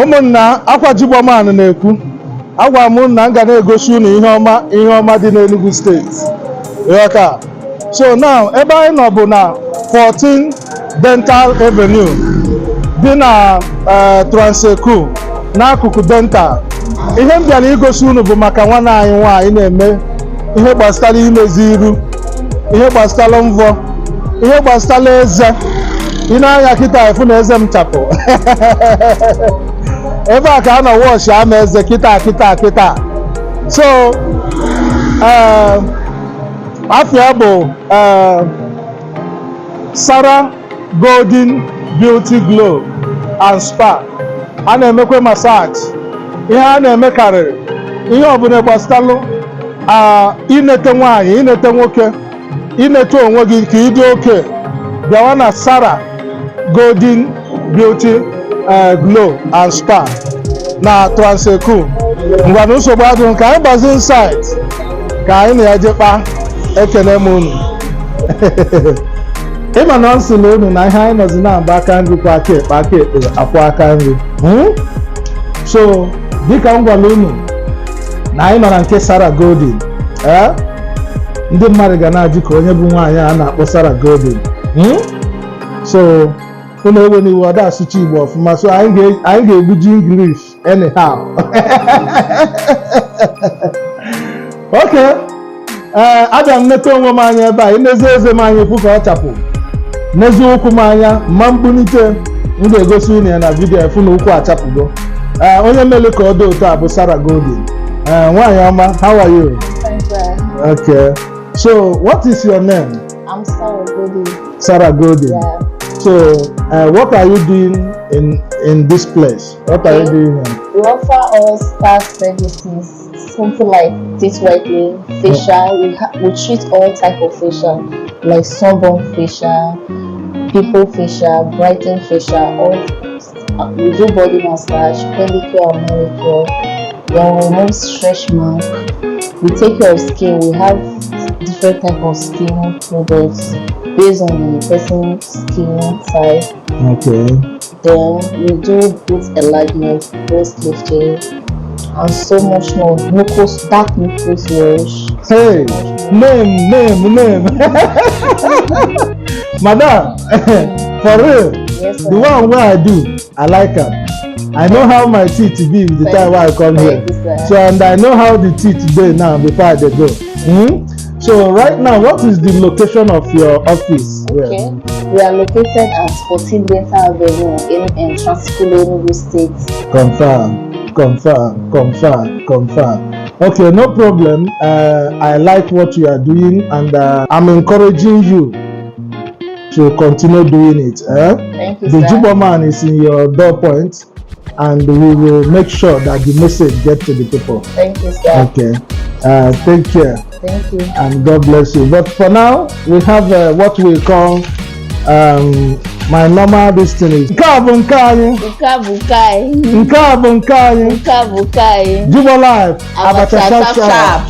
ụmụnna akwa Jigboman na-ekwu agwa m na m ga na-egosi unu ihe ọma dị n'Enugu steeti ịghọta. So now ebe anyị nọ bụ na 14 Dental Avenue dị na Ekulu n'akụkụ dental. Ihe m bịara igosi unu bụ maka nwanne anyị nwaanyị na-eme ihe gbasara imezi iru, ihe gbasara mvọ, ihe gbasara eze. Ị na-anya kịta efu na eze m chapụ ebe a ka a nọ wọchị ama eze kịta. So afia bụ Sara Beauty Glow and Spa. A na-emekwa massage. Ihe a na-eme karịrị ihe ọbụla gbasalụ inete nwaanyị, inete nwoke, inete onwe gị ka ịdị oke, bịawa na Sara Beauty Glow and Spa na Ekulu. Ngwa na nsogbu adịghị ka anyị gbazi inside ka anyị na-ejekpa. Ekele m unu ịma na nsị na unu na ihe anyị nọzi na-aba aka nri kwa aka ekpe akwa aka nri. So dịka m gwara unu na anyị nọ na nke Sara ndị mmadụ ga na-ajụ ka onye bụ nwaanyị a na-akpọ Sara so unu ewe n'iwu ọda asụcha Igbo ọfụma. So anyị ga-ebuji English anyhow. Okay. Abịa m nete onwe m anya ebe a, inezi eze m anya efu ka ọ chapụ, nezi ụkwụ m anya mma mkpunite. M ga-egosi unu ya na vidiyo efu na ụkwụ achapụgo. Onye mere ka ọ dị otu a bụ Sara nwaanyị ọma, how are you? Okay, so what is your name? I'm Sara. Sara. Yeah. So what are you doing in this place? What are you doing here? We offer all spa services, something like teeth whitening, facial. We treat all type of facial, like sunburn facial, pimple facial, brightening facial. We do body massage, pedicure and manicure. Then we remove stretch mark. We take care of skin. We have different type of skin products based on the person's skin type. Okay. Then we do both enlargement, breast lifting, and so much more. Dark mucus wash. Hey, name. Madam, for real. Yes, sir. The one where I do, I like her. I know how my teeth be the time where I come here. So and I know how the teeth dey now before I dey go. So right now, what is the location of your office? Okay, we are located at 14 Dental Avenue in Ekulu, Enugu State. Confirm. Okay, no problem. I like what you are doing, and I'm encouraging you to continue doing it. Thank you, the sir. Jigboman is in your door point, and we will make sure that the message gets to the people. Thank you, sir. Okay. Take care. Thank you. And God bless you. But for now, we have what we call my normal destiny. Jigbo Life. Abacha sharp.